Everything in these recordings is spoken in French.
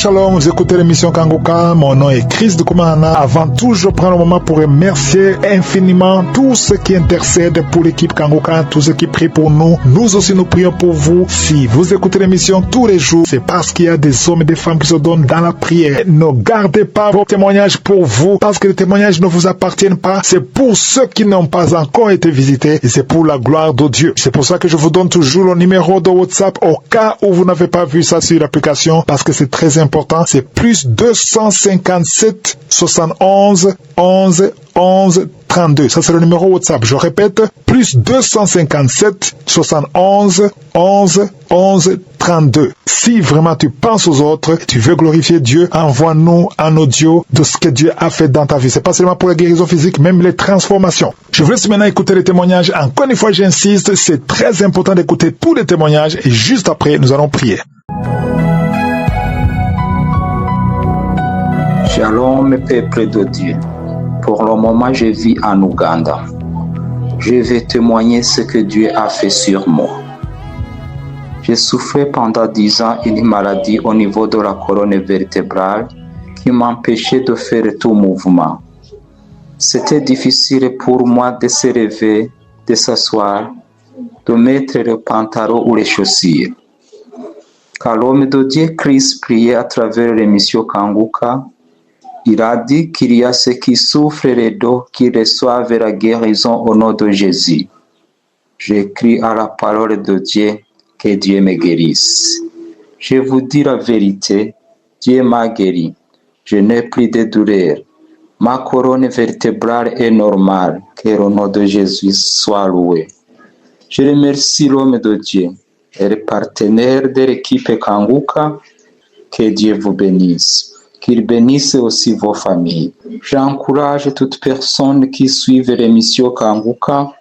Shalom, vous écoutez l'émission Kangoka, mon nom est Chris de Koumana. Avant tout, je prends le moment pour remercier infiniment tous ceux qui intercèdent pour l'équipe Kangoka, tous ceux qui prient pour nous. Nous aussi, nous prions pour vous. Si vous écoutez l'émission tous les jours, c'est parce qu'il y a des hommes et des femmes qui se donnent dans la prière. Ne gardez pas vos témoignages pour vous, parce que les témoignages ne vous appartiennent pas. C'est pour ceux qui n'ont pas encore été visités et c'est pour la gloire de Dieu. C'est pour ça que je vous donne toujours le numéro de WhatsApp au cas où vous n'avez pas vu ça sur l'application, parce que c'est très important. C'est plus 257 71 11 11 32. Ça, c'est le numéro WhatsApp. Je répète, plus 257 71 11 11 32. Si vraiment tu penses aux autres, tu veux glorifier Dieu, envoie-nous un audio de ce que Dieu a fait dans ta vie. C'est pas seulement pour la guérison physique, même les transformations. Je vous laisse maintenant écouter les témoignages. Encore une fois, j'insiste, c'est très important d'écouter tous les témoignages et juste après, nous allons prier. Shalom, peuple de Dieu. Pour le moment, je vis en Ouganda. Je vais témoigner ce que Dieu a fait sur moi. J'ai souffert pendant 10 ans une maladie au niveau de la colonne vertébrale qui m'empêchait de faire tout mouvement. C'était difficile pour moi de se lever, de s'asseoir, de mettre le pantalon ou les chaussures. Quand l'homme de Dieu Christ priait à travers l'émission Kangoka, il a dit qu'il y a ceux qui souffrent les dos qui reçoivent la guérison au nom de Jésus. J'écris à la parole de Dieu que Dieu me guérisse. Je vous dis la vérité, Dieu m'a guéri. Je n'ai plus de douleur. Ma colonne vertébrale est normale. Que le nom de Jésus soit loué. Je remercie l'homme de Dieu et les partenaires de l'équipe Kangoka. Que Dieu vous bénisse. Qu'il bénisse aussi vos familles. J'encourage toute personne qui suit l'émission Kangoka,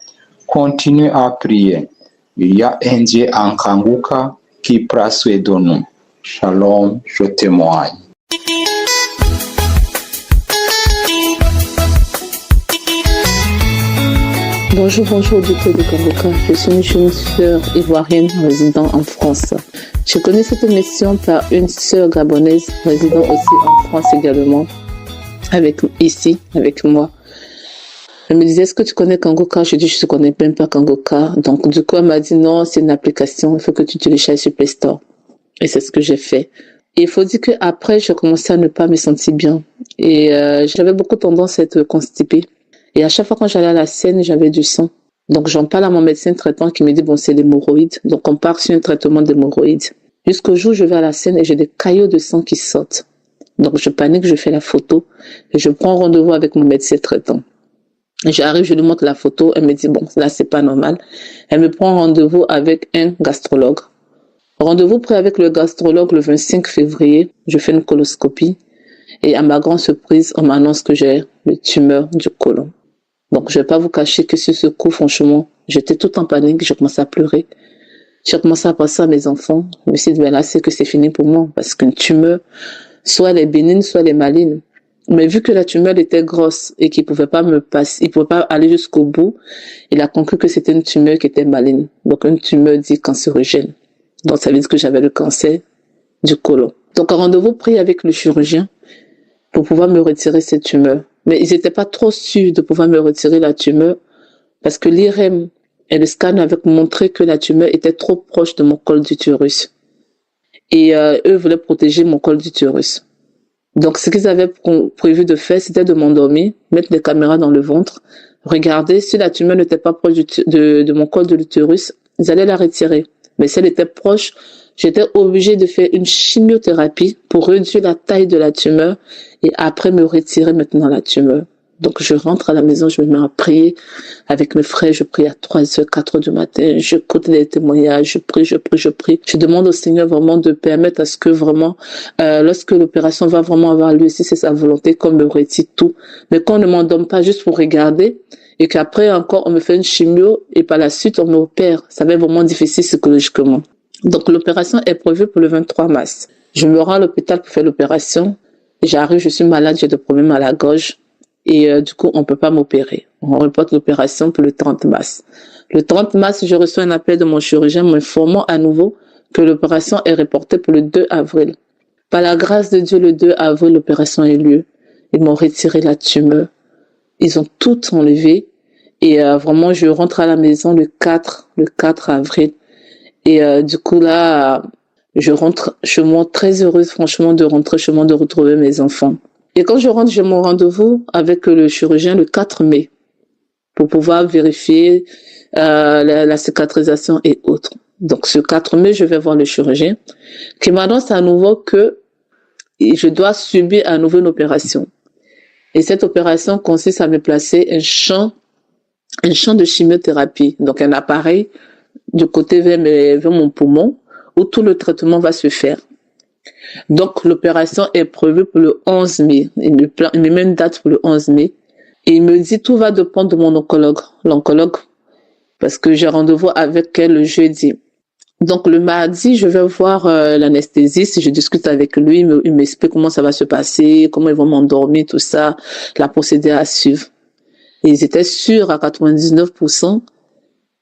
continue à prier. Il y a un Dieu en Kangoka qui prend soin de nous. Shalom, je témoigne. Bonjour auditeurs de Kangoka. Je suis une jeune sœur ivoirienne résidant en France. Je connais cette émission par une sœur gabonaise résidant aussi en France également, avec moi. Elle me disait, est-ce que tu connais Kangoka? Je dis, je ne connais même pas Kangoka. Donc, du coup, elle m'a dit, non, c'est une application, il faut que tu télécharges sur Play Store. Et c'est ce que j'ai fait. Et il faut dire qu'après, j'ai commencé à ne pas me sentir bien. Et j'avais beaucoup tendance à être constipée. Et à chaque fois quand j'allais à la scène, j'avais du sang. Donc, j'en parle à mon médecin traitant qui me dit, bon, c'est l'hémorroïde. Donc, on part sur un traitement d'hémorroïde. Jusqu'au jour où je vais à la scène et j'ai des caillots de sang qui sortent. Donc, je panique, je fais la photo et je prends rendez-vous avec mon médecin traitant. J'arrive, je lui montre la photo, elle me dit, bon, là, c'est pas normal. Elle me prend rendez-vous avec un gastrologue. Rendez-vous pris avec le gastrologue le 25 février. Je fais une coloscopie et à ma grande surprise, on m'annonce que j'ai le tumeur du côlon. Donc, je vais pas vous cacher que sur ce coup, franchement, j'étais tout en panique, j'ai commencé à pleurer. J'ai commencé à penser à mes enfants. Je me suis dit, ben là, c'est que c'est fini pour moi. Parce qu'une tumeur, soit elle est bénigne, soit elle est maligne. Mais vu que la tumeur était grosse et qu'il pouvait pas il pouvait pas aller jusqu'au bout, il a conclu que c'était une tumeur qui était maligne. Donc, une tumeur dit cancérogène. Donc, ça veut dire que j'avais le cancer du côlon. Donc, un rendez-vous pris avec le chirurgien pour pouvoir me retirer cette tumeur. Mais ils n'étaient pas trop sûrs de pouvoir me retirer la tumeur parce que l'IRM et le scan avaient montré que la tumeur était trop proche de mon col d'utérus. Et eux voulaient protéger mon col d'utérus. Donc, ce qu'ils avaient prévu de faire, c'était de m'endormir, mettre des caméras dans le ventre, regarder si la tumeur n'était pas proche de mon col de l'utérus, ils allaient la retirer. Mais si elle était proche, j'étais obligée de faire une chimiothérapie pour réduire la taille de la tumeur et après me retirer maintenant la tumeur. Donc, je rentre à la maison, je me mets à prier avec mes frères, je prie à 3h, 4h du matin, j'écoute les témoignages, je prie. Je demande au Seigneur vraiment de permettre à ce que vraiment, lorsque l'opération va vraiment avoir lieu, si c'est sa volonté, qu'on me retire tout. Mais qu'on ne m'en donne pas juste pour regarder et qu'après encore, on me fait une chimio et par la suite, on m'opère. Ça va être vraiment difficile psychologiquement. Donc, l'opération est prévue pour le 23 mars. Je me rends à l'hôpital pour faire l'opération. J'arrive, je suis malade, j'ai des problèmes à la gorge. Et du coup, on peut pas m'opérer. On reporte l'opération pour le 30 mars. Le 30 mars, je reçois un appel de mon chirurgien m'informant à nouveau que l'opération est reportée pour le 2 avril. Par la grâce de Dieu, le 2 avril, l'opération a eu lieu. Ils m'ont retiré la tumeur. Ils ont tout enlevé. Et vraiment, je rentre à la maison le 4 avril. Et du coup, là, je rentre chez moi très heureuse, franchement, de rentrer chez moi, de retrouver mes enfants. Et quand je rentre, j'ai mon rendez-vous avec le chirurgien le 4 mai pour pouvoir vérifier la cicatrisation et autres. Donc, ce 4 mai, je vais voir le chirurgien qui m'annonce à nouveau que je dois subir à nouveau une opération. Et cette opération consiste à me placer un champ de chimiothérapie, donc un appareil du côté vers mon poumon où tout le traitement va se faire. Donc, l'opération est prévue pour le 11 mai. Il me met une date pour le 11 mai. Et il me dit, tout va dépendre de mon l'oncologue, parce que j'ai rendez-vous avec elle le jeudi. Donc, le mardi, je vais voir l'anesthésiste, je discute avec lui, il m'explique comment ça va se passer, comment ils vont m'endormir, tout ça, la procédure à suivre. Et ils étaient sûrs à 99%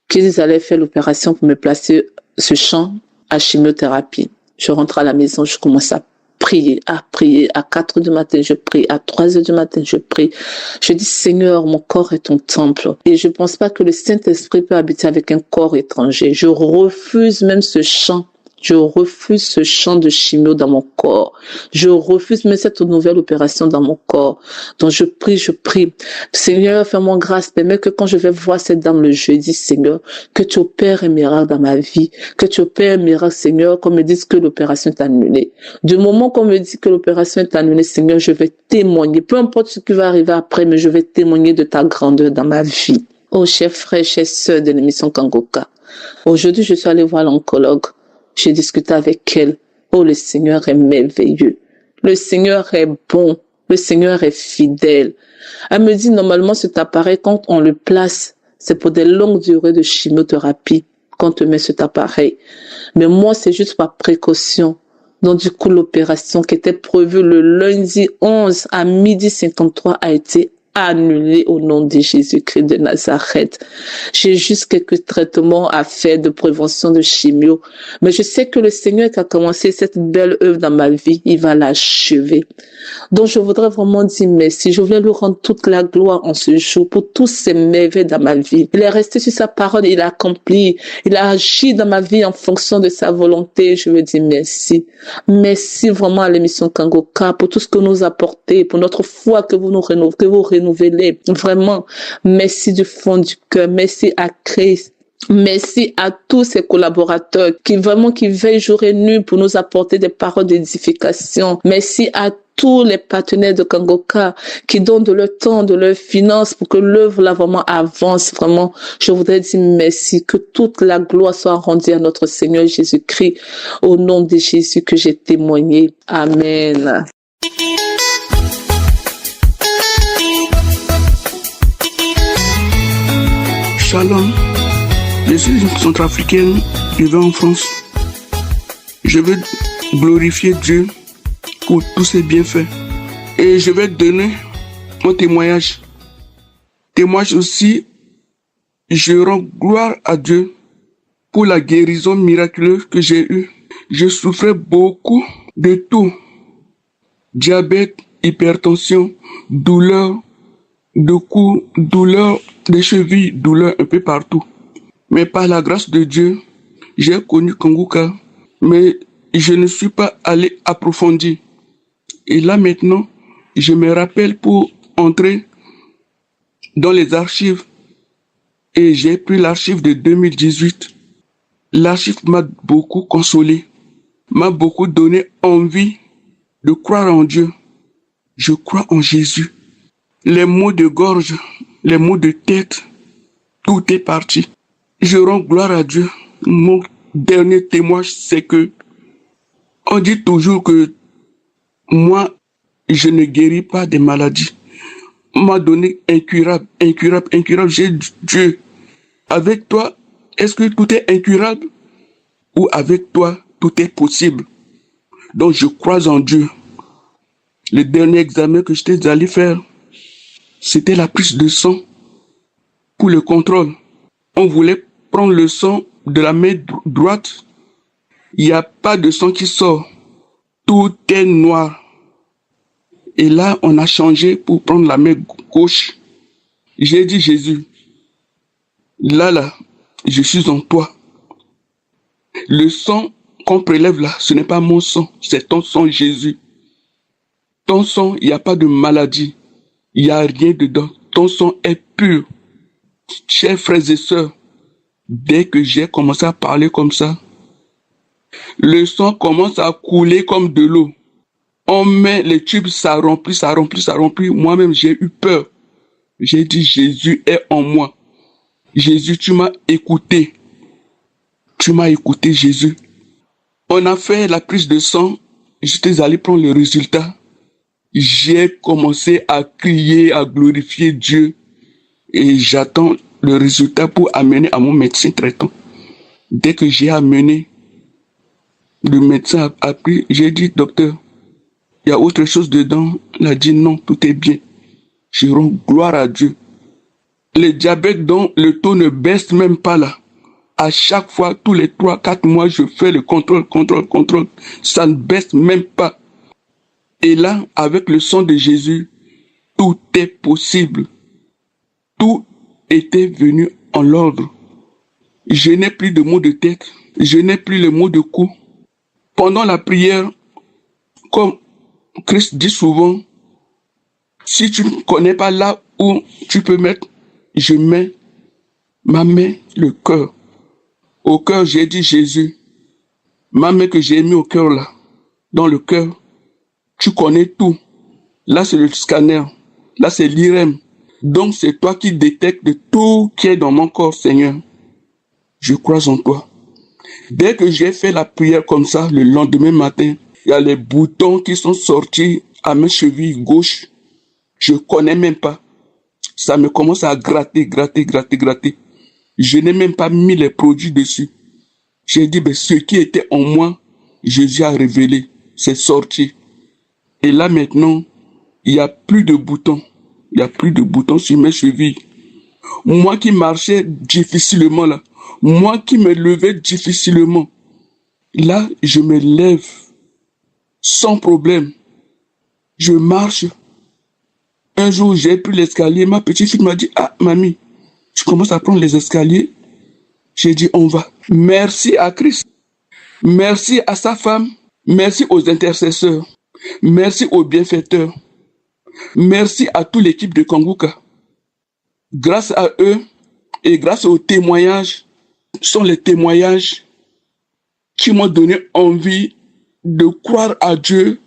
qu'ils allaient faire l'opération pour me placer ce champ à chimiothérapie. Je rentre à la maison, je commence à prier. À 4 heures du matin, je prie. À 3 heures du matin, je prie. Je dis, Seigneur, mon corps est ton temple. Et je pense pas que le Saint-Esprit peut habiter avec un corps étranger. Je refuse même ce champ. Je refuse ce champ de chimio dans mon corps. Je refuse même cette nouvelle opération dans mon corps. Donc je prie. Seigneur, fais-moi grâce. Permets que quand je vais voir cette dame le jeudi, Seigneur, que tu opères un miracle dans ma vie. Que tu opères un miracle, Seigneur, qu'on me dise que l'opération est annulée. Du moment qu'on me dit que l'opération est annulée, Seigneur, je vais témoigner. Peu importe ce qui va arriver après, mais je vais témoigner de ta grandeur dans ma vie. Oh, chers frères, chères sœurs de l'émission Kangoka. Aujourd'hui, je suis allée voir l'oncologue. J'ai discuté avec elle. Oh, le Seigneur est merveilleux. Le Seigneur est bon. Le Seigneur est fidèle. Elle me dit, normalement, cet appareil, quand on le place, c'est pour des longues durées de chimiothérapie qu'on te met cet appareil. Mais moi, c'est juste par précaution. Donc, du coup, l'opération qui était prévue le lundi 11 à 12h53 a été annulé au nom de Jésus-Christ de Nazareth. J'ai juste quelques traitements à faire de prévention de chimio. Mais je sais que le Seigneur qui a commencé cette belle œuvre dans ma vie, il va l'achever. Donc je voudrais vraiment dire merci. Je voulais lui rendre toute la gloire en ce jour pour tous ces merveilles dans ma vie. Il est resté sur sa parole, il a accompli, il a agi dans ma vie en fonction de sa volonté. Je veux dire merci. Merci vraiment à l'émission Kangoka pour tout ce que nous apportez, pour notre foi que vous renouvelez. Vraiment, merci du fond du cœur. Merci à Christ. Merci à tous ces collaborateurs qui veillent jour et nuit pour nous apporter des paroles d'édification. Merci à tous les partenaires de Kangoka qui donnent de leur temps, de leurs finances pour que l'œuvre là vraiment avance. Vraiment, je voudrais dire merci, que toute la gloire soit rendue à notre Seigneur Jésus-Christ au nom de Jésus que j'ai témoigné. Amen. Shalom, je suis une centrafricaine, je vais en France. Je veux glorifier Dieu pour tous ses bienfaits. Et je vais donner mon témoignage. Témoignage aussi, je rends gloire à Dieu pour la guérison miraculeuse que j'ai eue. Je souffrais beaucoup de tout. Diabète, hypertension, douleur de cou, douleur des chevilles, douleur un peu partout. Mais par la grâce de Dieu, j'ai connu Kangoka, mais je ne suis pas allé approfondir. Et là maintenant, je me rappelle pour entrer dans les archives et j'ai pris l'archive de 2018. L'archive m'a beaucoup consolé, m'a beaucoup donné envie de croire en Dieu. Je crois en Jésus. Les maux de gorge, les maux de tête, tout est parti. Je rends gloire à Dieu. Mon dernier témoignage, c'est que on dit toujours que moi, je ne guéris pas des maladies. On m'a donné incurable. J'ai dit, Dieu, avec toi, est-ce que tout est incurable? Ou avec toi, tout est possible? Donc je crois en Dieu. Le dernier examen que j'étais allé faire, c'était la prise de sang pour le contrôle. On voulait prendre le sang de la main droite. Il n'y a pas de sang qui sort. Tout est noir. Et là, on a changé pour prendre la main gauche. J'ai dit, Jésus, là, je suis en toi. Le sang qu'on prélève là, ce n'est pas mon sang, c'est ton sang, Jésus. Ton sang, il n'y a pas de maladie. Il n'y a rien dedans. Ton sang est pur. Chers frères et sœurs, dès que j'ai commencé à parler comme ça, le sang commence à couler comme de l'eau. On met les tubes, ça remplit. Moi-même, j'ai eu peur. J'ai dit, Jésus est en moi. Jésus, tu m'as écouté. Tu m'as écouté, Jésus. On a fait la prise de sang. J'étais allé prendre le résultat. J'ai commencé à crier, à glorifier Dieu. Et j'attends le résultat pour amener à mon médecin traitant. Dès que j'ai amené, le médecin a pris, j'ai dit, docteur, il y a autre chose dedans. Il a dit non, tout est bien. Je rends gloire à Dieu. Le diabète dont le taux ne baisse même pas là. À chaque fois, tous les 3-4 mois, je fais le contrôle. Ça ne baisse même pas. Et là, avec le sang de Jésus, tout est possible. Tout était venu en l'ordre. Je n'ai plus de maux de tête. Je n'ai plus le maux de cou. Pendant la prière, comme Christ dit souvent, si tu ne connais pas là où tu peux mettre, je mets ma main, le cœur. Au cœur, j'ai dit Jésus. Ma main que j'ai mis au cœur là, dans le cœur, tu connais tout. Là, c'est le scanner. Là, c'est l'IRM. Donc, c'est toi qui détectes tout qui est dans mon corps, Seigneur. Je crois en toi. Dès que j'ai fait la prière comme ça, le lendemain matin, il y a les boutons qui sont sortis à mes chevilles gauche. Je connais même pas. Ça me commence à gratter. Je n'ai même pas mis les produits dessus. J'ai dit, ce qui était en moi, Jésus a révélé. C'est sorti. Et là maintenant, il n'y a plus de boutons. Il n'y a plus de boutons sur mes chevilles. Moi qui marchais difficilement là, moi qui me levais difficilement, là, je me lève sans problème. Je marche. Un jour, j'ai pris l'escalier. Ma petite fille m'a dit, ah, mamie, tu commences à prendre les escaliers. J'ai dit, on va. Merci à Christ. Merci à sa femme. Merci aux intercesseurs. Merci aux bienfaiteurs. Merci à toute l'équipe de Kanguka. Grâce à eux et grâce aux témoignages, sont les témoignages qui m'ont donné envie de croire à Dieu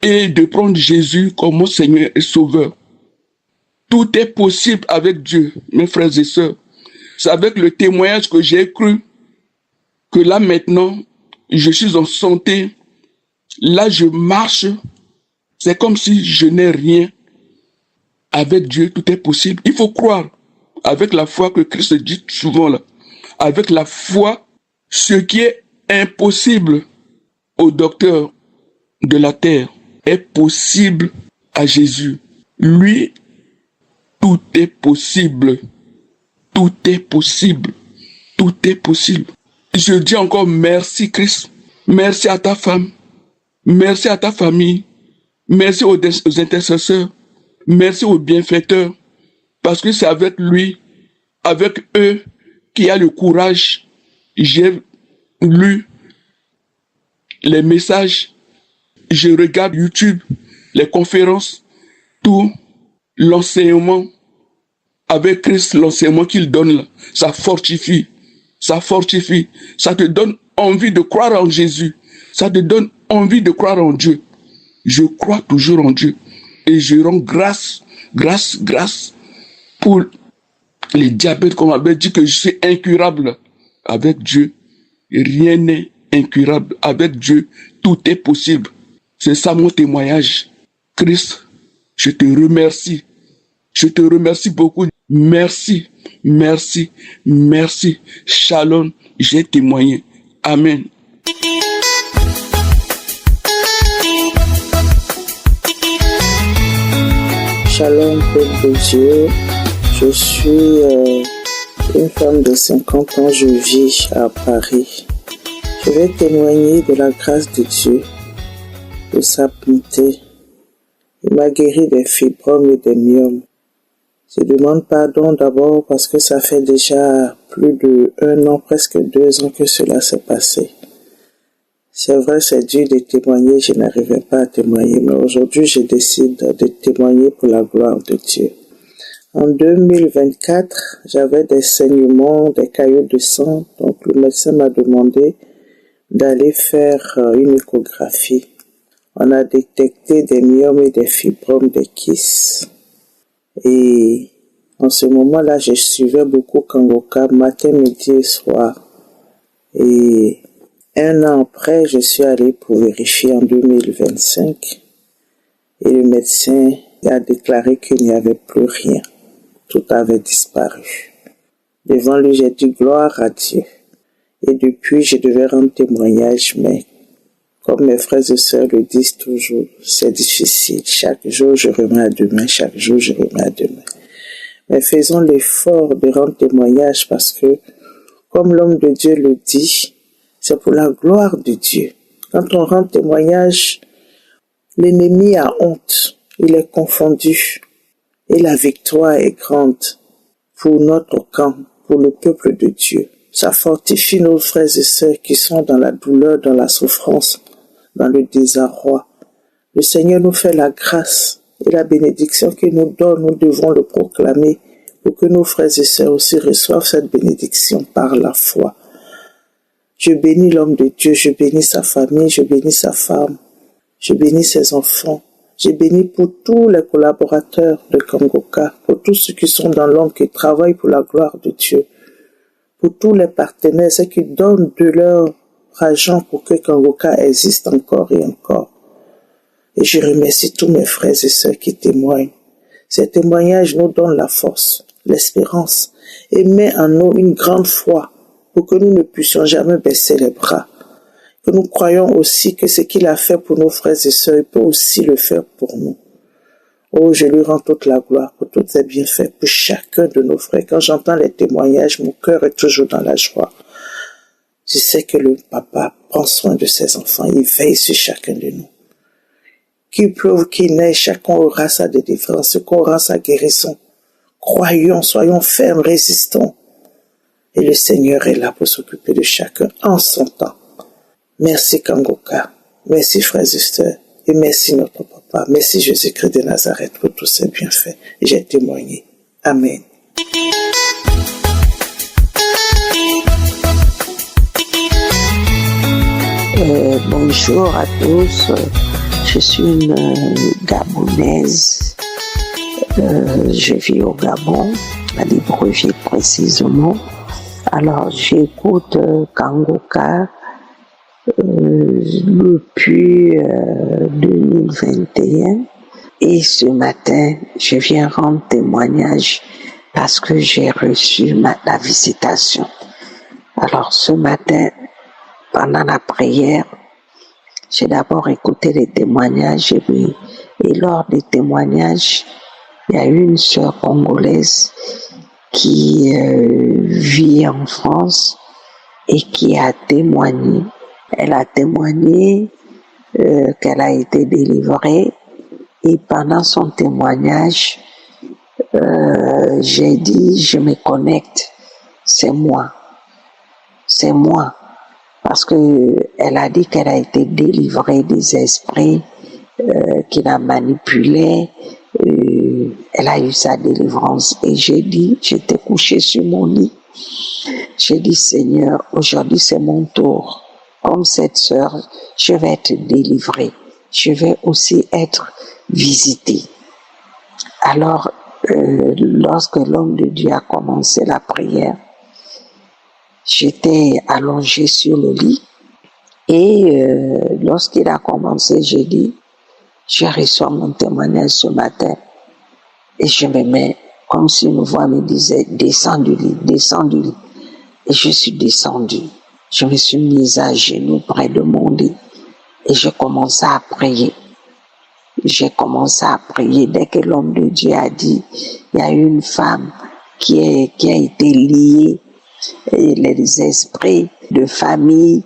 et de prendre Jésus comme mon Seigneur et Sauveur. Tout est possible avec Dieu, mes frères et sœurs. C'est avec le témoignage que j'ai cru que là maintenant, je suis en santé. Là, je marche. C'est comme si je n'ai rien. Avec Dieu, tout est possible. Il faut croire avec la foi que Christ dit souvent là. Avec la foi, ce qui est impossible au docteur de la terre est possible à Jésus. Lui, tout est possible. Tout est possible. Tout est possible. Je dis encore merci Christ. Merci à ta femme. Merci à ta famille. Merci aux intercesseurs. Merci aux bienfaiteurs. Parce que c'est avec lui, avec eux, qu'il y a le courage. J'ai lu les messages. Je regarde YouTube, les conférences, tout l'enseignement. Avec Christ, l'enseignement qu'il donne là, ça fortifie. Ça fortifie. Ça te donne envie de croire en Jésus. Ça te donne envie de croire en Dieu. Je crois toujours en Dieu. Et je rends grâce pour les diabètes, comme on avait dit que je suis incurable. Avec Dieu, rien n'est incurable. Avec Dieu, tout est possible. C'est ça mon témoignage. Christ, je te remercie. Je te remercie beaucoup. Merci, merci, merci. Shalom, j'ai témoigné. Amen. Shalom, peuple de Dieu. Je suis une femme de 50 ans. Je vis à Paris. Je vais témoigner de la grâce de Dieu. de s'apniter. Il m'a guéri des fibromes et des myomes. Je demande pardon d'abord parce que ça fait déjà plus d'1 an, presque 2 ans que cela s'est passé. C'est vrai, c'est dur de témoigner, je n'arrivais pas à témoigner, mais aujourd'hui je décide de témoigner pour la gloire de Dieu. En 2024, j'avais des saignements, des caillots de sang, donc le médecin m'a demandé d'aller faire une échographie. On a détecté des myomes et des fibromes des kystes. Et en ce moment-là, je suivais beaucoup Kangoka, matin, midi et soir. Et 1 an après, je suis allé pour vérifier en 2025. Et le médecin a déclaré qu'il n'y avait plus rien. Tout avait disparu. Devant lui, j'ai dit gloire à Dieu. Et depuis, je devais rendre témoignage, mais comme mes frères et sœurs le disent toujours, c'est difficile. Chaque jour, je remets à demain. Chaque jour, je remets à demain. Mais faisons l'effort de rendre témoignage parce que, comme l'homme de Dieu le dit, c'est pour la gloire de Dieu. Quand on rend témoignage, l'ennemi a honte. Il est confondu. Et la victoire est grande pour notre camp, pour le peuple de Dieu. Ça fortifie nos frères et sœurs qui sont dans la douleur, dans la souffrance, dans le désarroi. Le Seigneur nous fait la grâce et la bénédiction qu'il nous donne, nous devons le proclamer pour que nos frères et sœurs aussi reçoivent cette bénédiction par la foi. Je bénis l'homme de Dieu, je bénis sa famille, je bénis sa femme, je bénis ses enfants, je bénis pour tous les collaborateurs de Kangoka, pour tous ceux qui sont dans l'ombre, qui travaillent pour la gloire de Dieu, pour tous les partenaires, ceux qui donnent de leur argent pour que Kangoka existe encore et encore. Et je remercie tous mes frères et sœurs qui témoignent. Ces témoignages nous donnent la force, l'espérance et met en nous une grande foi pour que nous ne puissions jamais baisser les bras. Que nous croyons aussi que ce qu'il a fait pour nos frères et sœurs, il peut aussi le faire pour nous. Oh, je lui rends toute la gloire pour tous ses bienfaits, pour chacun de nos frères. Quand j'entends les témoignages, mon cœur est toujours dans la joie. Je sais que le papa prend soin de ses enfants, il veille sur chacun de nous. Qu'il pleuve, qu'il neige, chacun aura sa délivrance, chacun aura sa guérison. Croyons, soyons fermes, résistons. Et le Seigneur est là pour s'occuper de chacun en son temps. Merci Kangoka, merci frères et sœurs, et merci notre papa, merci Jésus-Christ de Nazareth pour tous ses bienfaits. J'ai témoigné. Amen. Bonjour à tous, je suis une Gabonaise, je vis au Gabon, à Libreville précisément. Alors j'écoute Kangoka depuis 2021 et ce matin je viens rendre témoignage parce que j'ai reçu la visitation. Alors ce matin, pendant la prière, j'ai d'abord écouté les témoignages et lors des témoignages, il y a une sœur congolaise qui vit en France et qui a témoigné. Elle a témoigné qu'elle a été délivrée et pendant son témoignage, j'ai dit, je me connecte, c'est moi. Parce que elle a dit qu'elle a été délivrée des esprits qui la manipulaient. Elle a eu sa délivrance et j'ai dit, j'étais couchée sur mon lit. J'ai dit, Seigneur, aujourd'hui c'est mon tour. Comme cette sœur, je vais être délivrée. Je vais aussi être visitée. Alors, lorsque l'homme de Dieu a commencé la prière, j'étais allongée sur le lit et lorsqu'il a commencé, j'ai dit, je reçois mon témoignage ce matin et je me mets comme si une voix me disait, descends du lit. Et je suis descendue. Je me suis mise à genoux près de mon lit et j'ai commencé à prier. Dès que l'homme de Dieu a dit, il y a une femme qui a été liée, et les esprits de famille,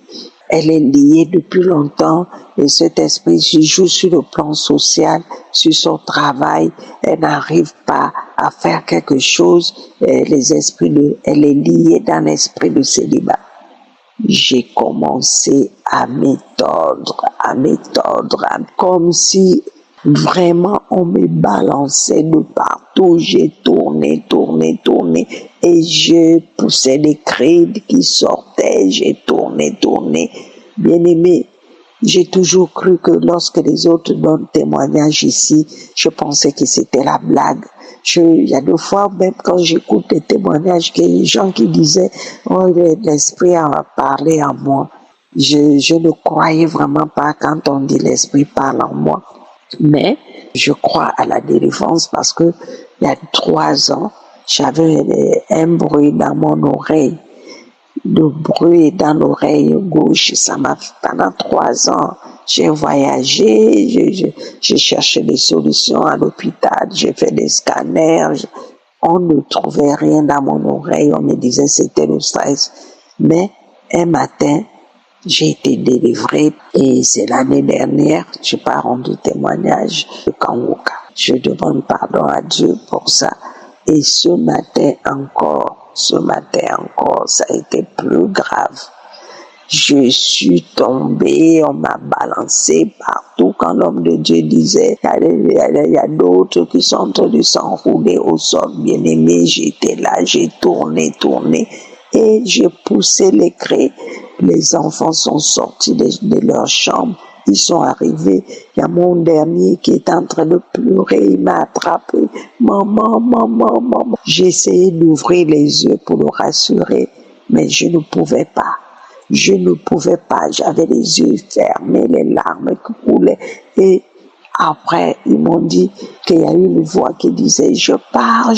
elle est liée depuis longtemps et cet esprit se joue sur le plan social, sur son travail. Elle n'arrive pas à faire quelque chose. Elle est liée dans l'esprit de célibat. J'ai commencé à m'étendre, comme si vraiment on me balançait de partout. J'ai tourné et je poussais des cris qui sortaient. J'ai tourné. Bien aimé, j'ai toujours cru que lorsque les autres donnent témoignage ici, je pensais que c'était la blague. Il y a deux fois, même quand j'écoute des témoignages, qu'il y a des gens qui disaient « Oh, l'esprit a parlé en moi ». Je ne croyais vraiment pas quand on dit « l'esprit parle en moi ». Mais je crois à la délivrance parce que il y a 3 ans, j'avais un bruit dans mon oreille. Le bruit dans l'oreille gauche, ça m'a fait pendant 3 ans. J'ai voyagé, j'ai cherché des solutions à l'hôpital, j'ai fait des scanners. On ne trouvait rien dans mon oreille, on me disait c'était le stress. Mais un matin, j'ai été délivrée et c'est l'année dernière, je n'ai pas rendu témoignage de Kanguka. Je demande pardon à Dieu pour ça. Et ce matin encore, ça a été plus grave. Je suis tombée, on m'a balancé partout quand l'homme de Dieu disait, il y a d'autres qui sont en train de s'enrouler au sol, bien aimé, j'étais là, j'ai tourné et j'ai poussé les cris. Les enfants sont sortis de leur chambre. Ils sont arrivés. Il y a mon dernier qui est en train de pleurer. Il m'a attrapé. Maman. J'ai essayé d'ouvrir les yeux pour le rassurer, mais je ne pouvais pas. J'avais les yeux fermés, les larmes qui coulaient. Et après, ils m'ont dit qu'il y a une voix qui disait « Je pars ».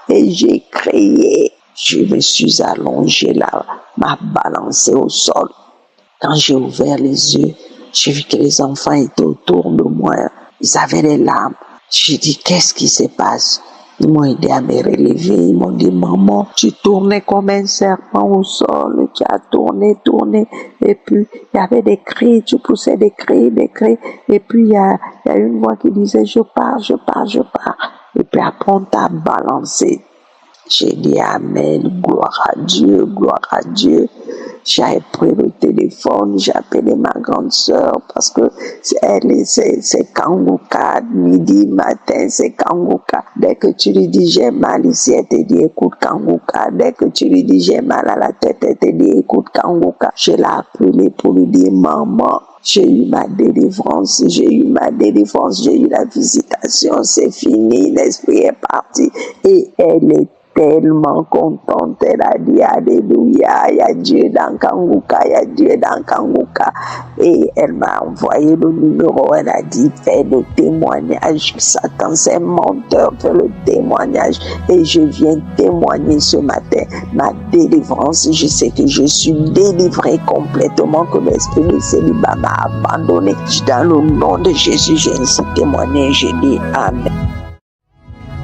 Et j'ai crié. Je me suis allongée là, m'a balancé au sol. Quand j'ai ouvert les yeux, j'ai vu que les enfants étaient autour de moi. Ils avaient les larmes. J'ai dit, qu'est-ce qui se passe? Ils m'ont aidé à me relever. Ils m'ont dit, maman, tu tournais comme un serpent au sol. Tu as tourné. Et puis, il y avait des cris. Tu poussais des cris. Et puis, il y a une voix qui disait, je pars. Et puis, après, on t'a balancé. J'ai dit amen, gloire à Dieu. J'ai pris le téléphone, j'ai appelé ma grande sœur parce que c'est Kanguka, midi, matin, c'est Kanguka. Dès que tu lui dis j'ai mal ici, elle te dit écoute Kanguka. Dès que tu lui dis j'ai mal à la tête, elle te dit écoute Kanguka. Je l'ai appelé pour lui dire maman, j'ai eu ma délivrance, j'ai eu la visitation, c'est fini, l'esprit est parti. Et elle est tellement contente, elle a dit alléluia, il y a Dieu dans Kanguka. Et elle m'a envoyé le numéro, elle a dit fais le témoignage, Satan c'est menteur, fais le témoignage. Et je viens témoigner ce matin ma délivrance. Je sais que je suis délivrée complètement, que l'esprit de célibat m'a abandonné. Dans le nom de Jésus, j'ai ainsi témoigné, j'ai dit amen.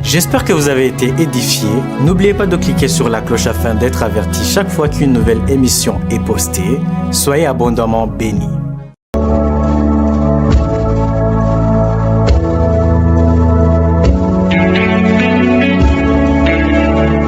J'espère que vous avez été édifiés. N'oubliez pas de cliquer sur la cloche afin d'être averti chaque fois qu'une nouvelle émission est postée. Soyez abondamment bénis.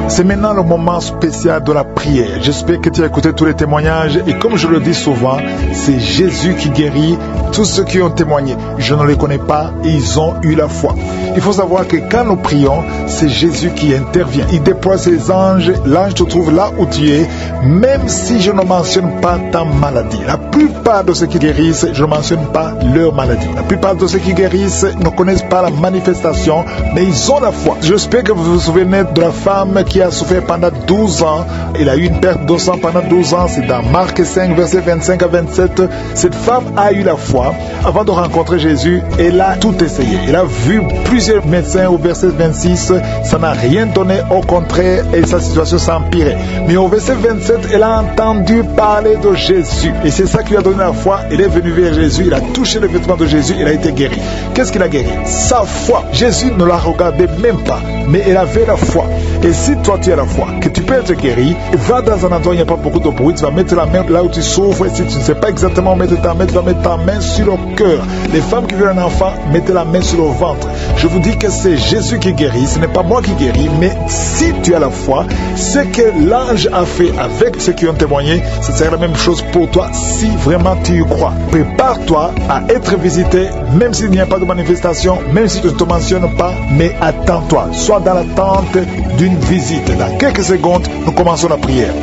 C'est maintenant le moment spécial de la prière. J'espère que tu as écouté tous les témoignages et comme je le dis souvent, c'est Jésus qui guérit. Tous ceux qui ont témoigné, je ne les connais pas et ils ont eu la foi. Il faut savoir que quand nous prions, c'est Jésus qui intervient. Il déploie ses anges, l'ange te trouve là où tu es, même si je ne mentionne pas ta maladie. La plupart de ceux qui guérissent, je ne mentionne pas leur maladie. La plupart de ceux qui guérissent ne connaissent pas la manifestation, mais ils ont la foi. J'espère que vous vous souvenez de la femme qui a souffert pendant 12 ans. Il a eu une perte de sang pendant 12 ans. C'est dans Marc 5, versets 25 à 27. Cette femme a eu la foi. Avant de rencontrer Jésus, elle a tout essayé. Elle a vu plusieurs médecins au verset 26. Ça n'a rien donné. Au contraire, et sa situation s'est empirée. Mais au verset 27, elle a entendu parler de Jésus. Et c'est ça qui lui a donné la foi. Elle est venue vers Jésus. Il a touché le vêtement de Jésus. Il a été guéri. Qu'est-ce qu'il a guéri? Sa foi. Jésus ne la regardait même pas. Mais elle avait la foi. Et si toi toi tu as la foi, que tu peux être guéri, va dans un endroit où il n'y a pas beaucoup de bruit, tu vas mettre la main là où tu souffres, et si tu ne sais pas exactement où mettre ta main, tu vas mettre ta main sur le cœur. Les femmes qui veulent un enfant, mettez la main sur le ventre. Je vous dis que c'est Jésus qui guérit, ce n'est pas moi qui guéris, mais si tu as la foi, ce que l'ange a fait avec ceux qui ont témoigné, ce sera la même chose pour toi si vraiment tu y crois. Prépare-toi à être visité, même s'il n'y a pas de manifestation, même si tu ne te mentionnes pas, mais attends-toi, sois dans l'attente d'une visite. Dans quelques secondes, nous commençons la prière.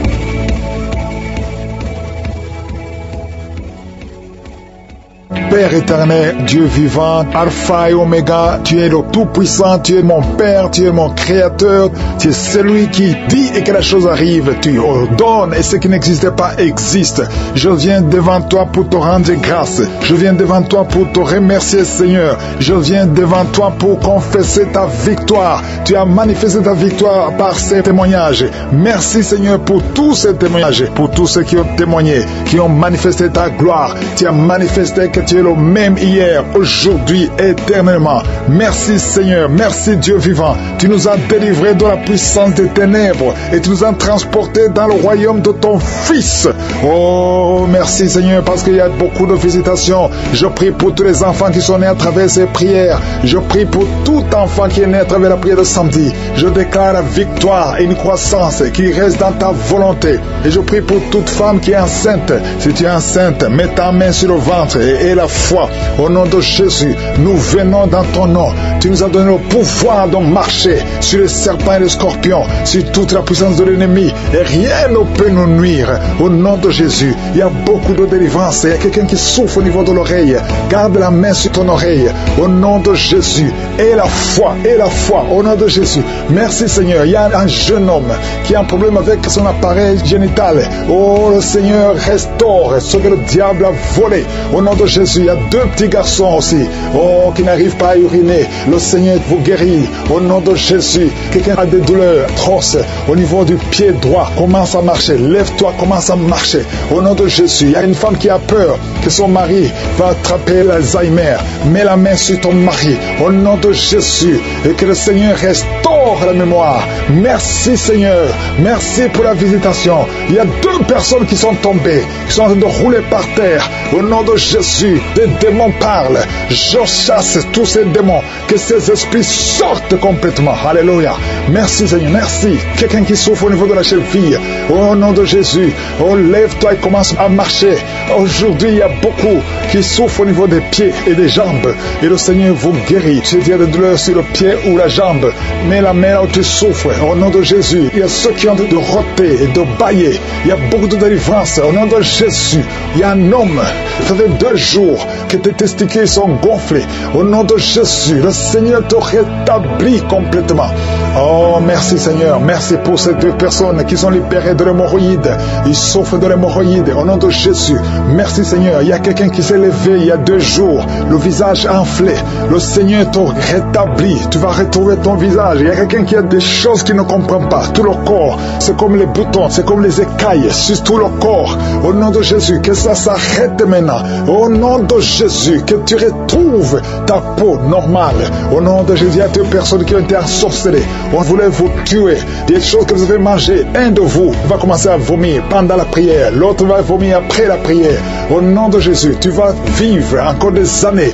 Père éternel, Dieu vivant, Alpha et Oméga, tu es le Tout-Puissant, tu es mon Père, tu es mon Créateur, tu es celui qui dit et que la chose arrive, tu ordonnes et ce qui n'existe pas existe. Je viens devant toi pour te rendre grâce, je viens devant toi pour te remercier Seigneur, je viens devant toi pour confesser ta victoire. Tu as manifesté ta victoire par ces témoignages. Merci Seigneur pour tous ces témoignages, pour tous ceux qui ont témoigné, qui ont manifesté ta gloire. Tu as manifesté que tu es le même hier, aujourd'hui, éternellement. Merci Seigneur, merci Dieu vivant. Tu nous as délivrés de la puissance des ténèbres et tu nous as transportés dans le royaume de ton Fils. Oh, merci Seigneur, parce qu'il y a beaucoup de visitations. Je prie pour tous les enfants qui sont nés à travers ces prières. Je prie pour tout enfant qui est né à travers la prière de samedi. Je déclare la victoire et une croissance qui reste dans ta volonté. Et je prie pour toute femme qui est enceinte. Si tu es enceinte, mets ta main sur le ventre et la foi. Au nom de Jésus, nous venons dans ton nom. Tu nous as donné le pouvoir de marcher sur les serpents et les scorpions, sur toute la puissance de l'ennemi, et rien ne peut nous nuire. Au nom de Jésus, il y a beaucoup de délivrance. Il y a quelqu'un qui souffre au niveau de l'oreille. Garde la main sur ton oreille. Au nom de Jésus, et la foi, au nom de Jésus. Merci Seigneur. Il y a un jeune homme qui a un problème avec son appareil génital. Oh, le Seigneur restaure ce que le diable a volé. Au nom de Jésus, il y a 2 petits garçons aussi, qui n'arrivent pas à uriner. Le Seigneur vous guérit. Au nom de Jésus, quelqu'un a des douleurs atroces au niveau du pied droit. Commence à marcher. Lève-toi, commence à marcher. Au nom de Jésus, il y a une femme qui a peur que son mari va attraper l'Alzheimer. Mets la main sur ton mari. Au nom de Jésus, et que le Seigneur restaure la mémoire. Merci Seigneur. Merci pour la visitation. Il y a 2 personnes qui sont tombées, qui sont en train de rouler par terre. Au nom de Jésus, des démons parlent. Je chasse tous ces démons. Que ces esprits sortent complètement. Alléluia. Merci Seigneur. Merci. Quelqu'un qui souffre au niveau de la cheville. Au nom de Jésus. Oh, lève-toi et commence à marcher. Aujourd'hui, il y a beaucoup qui souffrent au niveau des pieds et des jambes. Et le Seigneur vous guérit. Si tu as des douleurs sur le pied ou la jambe, mets la main là où tu souffres. Au nom de Jésus. Il y a ceux qui ont de roter et de bailler. Il y a beaucoup de délivrance. Au nom de Jésus. Il y a un homme. Ça fait 2 jours que tes testicules sont gonflés. Au nom de Jésus, le Seigneur te rétablit complètement. Oh, merci Seigneur. Merci pour ces 2 personnes qui sont libérées de l'hémorroïde. Ils souffrent de l'hémorroïde. Au nom de Jésus. Merci Seigneur. Il y a quelqu'un qui s'est levé il y a 2 jours. Le visage enflé. Le Seigneur te rétablit. Tu vas retrouver ton visage. Il y a quelqu'un qui a des choses qu'il ne comprend pas. Tout le corps, c'est comme les boutons, c'est comme les écailles sur tout le corps. Au nom de Jésus, que ça s'arrête maintenant. Au nom de Jésus, que tu retrouves ta peau normale. Au nom de Jésus, il y a 2 personnes qui ont été ensorcelées. On voulait vous tuer. Des choses que vous avez mangées. Un de vous va commencer à vomir pendant la prière. L'autre va vomir après la prière. Au nom de Jésus, tu vas vivre encore des années.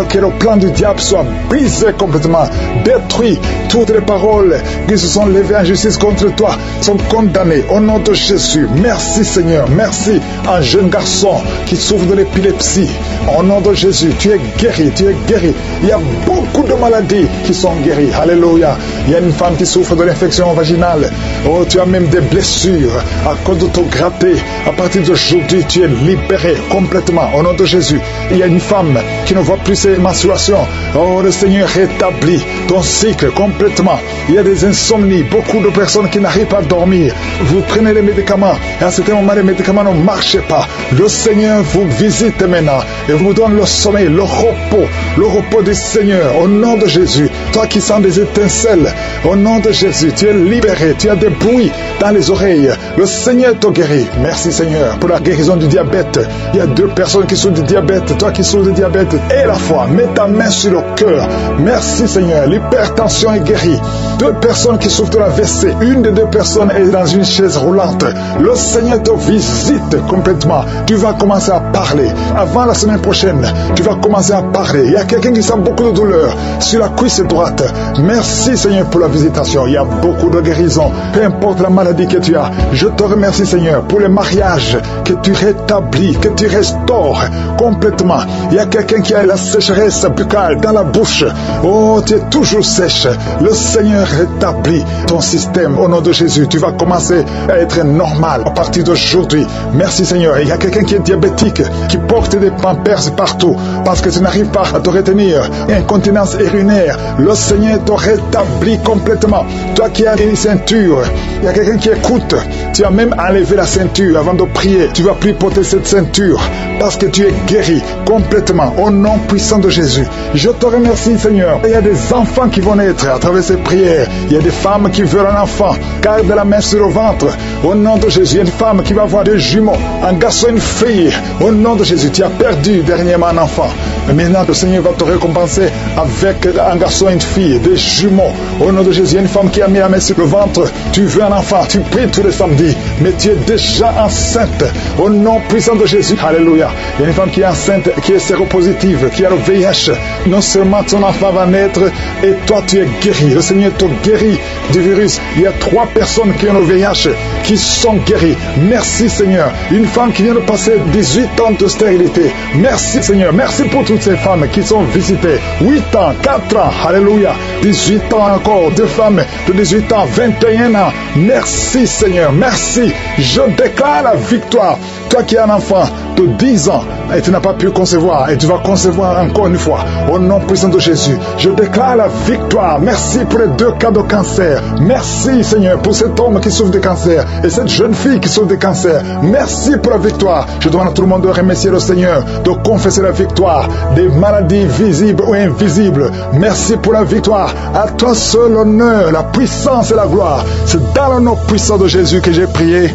Que le plan du diable soit brisé complètement. Détruit. Toutes les paroles qui se sont levées en justice contre toi sont condamnées. Au nom de Jésus. Merci Seigneur. Merci. Un jeune garçon qui souffre de l'épilepsie. Au nom de Jésus, tu es guéri. Tu es guéri. Il y a beaucoup de maladies qui sont guéries. Alléluia. Il y a une femme qui souffre de l'infection vaginale. Oh, tu as même des blessures à cause de ton gratté. À partir d'aujourd'hui, tu es libéré complètement. Au nom de Jésus. Il y a une femme qui ne voit plus ses menstruations. Oh, le Seigneur rétablit ton cycle complètement. Il y a des insomnies. Beaucoup de personnes qui n'arrivent pas à dormir. Vous prenez les médicaments. Et à certains moments, les médicaments ne marchent pas. Le Seigneur vous visite maintenant et vous donne le sommeil, le repos du Seigneur. Au nom de Jésus. Toi qui sens des étincelles. Au nom de Jésus, tu es libéré. Tu as des bruits dans les oreilles. Le Seigneur te guérit. Merci Seigneur pour la guérison du diabète. Il y a 2 personnes qui souffrent du diabète. Toi qui souffres du diabète et la foi. Mets ta main sur le cœur. Merci Seigneur. L'hypertension est guérie. 2 personnes qui souffrent de l'AVC. Une des 2 personnes est dans une chaise roulante. Le Seigneur te visite complètement. Tu vas commencer à parler. Avant la semaine prochaine, tu vas commencer à parler. Il y a quelqu'un qui sent beaucoup de douleur sur la cuisse droite. Merci Seigneur pour la visitation. Il y a beaucoup de guérison. Peu importe la maladie que tu as. Je te remercie Seigneur pour les mariages que tu rétablis, que tu restaures complètement. Il y a quelqu'un qui a la sécheresse buccale dans la bouche. Oh, tu es toujours sèche. Le Seigneur rétablit ton système au nom de Jésus. Tu vas commencer à être normal à partir d'aujourd'hui. Merci Seigneur. Il y a quelqu'un qui est diabétique, qui porte des pampers partout parce que tu n'arrives pas à te retenir. Incontinence urinaire. Le Seigneur te rétablit complètement. Toi qui as une ceinture, il y a quelqu'un qui écoute. Tu as même enlevé la ceinture avant de prier. Tu vas plus porter cette ceinture parce que tu es guéri complètement au nom puissant de Jésus. Je te remercie Seigneur. Il y a des enfants qui vont naître à travers ces prières. Il y a des femmes qui veulent un enfant. Garde la main sur le ventre. Au nom de Jésus, il y a une femme qui va avoir des jumeaux. Un garçon, une fille. Au nom de Jésus, tu as perdu dernièrement un enfant. Mais maintenant, le Seigneur va te récompenser avec un garçon et une fille, des jumeaux. Au nom de Jésus, il y a une femme qui a mis la main sur le ventre. Tu veux un enfant, tu pries tous les samedis, mais tu es déjà enceinte. Au nom puissant de Jésus, alléluia. Il y a une femme qui est enceinte, qui est séropositive, qui a le VIH. Non seulement ton enfant va naître et toi tu es guéri. Le Seigneur te guérit du virus. Il y a 3 personnes qui ont le VIH qui sont guéries. Merci Seigneur. Une femme qui vient de passer 18 ans de stérilité. Merci Seigneur. Merci pour toutes ces femmes qui sont visitées. 8 ans, 4 ans, alléluia. 18 ans encore, 2 femmes de 18 ans, 21 ans. Merci Seigneur. Merci. Je déclare la victoire. Toi qui as un enfant de 10 ans et tu n'as pas pu concevoir et tu vas concevoir encore une fois au nom puissant de Jésus, je déclare la victoire. Merci pour les 2 cas de cancer. Merci Seigneur pour cet homme qui souffre de cancer et cette jeune fille qui souffre de cancer. Merci pour la victoire. Je demande à tout le monde de remercier le Seigneur, de confesser la victoire des maladies visibles ou invisibles. Merci pour la victoire. À toi seul l'honneur, la puissance et la gloire. C'est dans le nom puissant de Jésus que j'ai prié.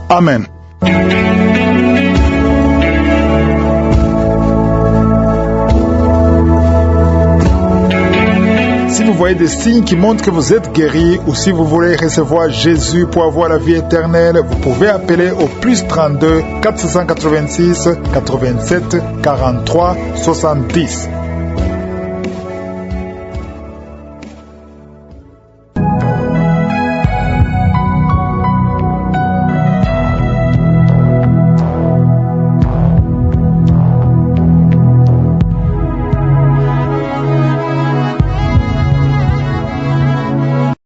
Amen. Si vous voyez des signes qui montrent que vous êtes guéri ou si vous voulez recevoir Jésus pour avoir la vie éternelle, vous pouvez appeler au plus 32 486 87 43 70.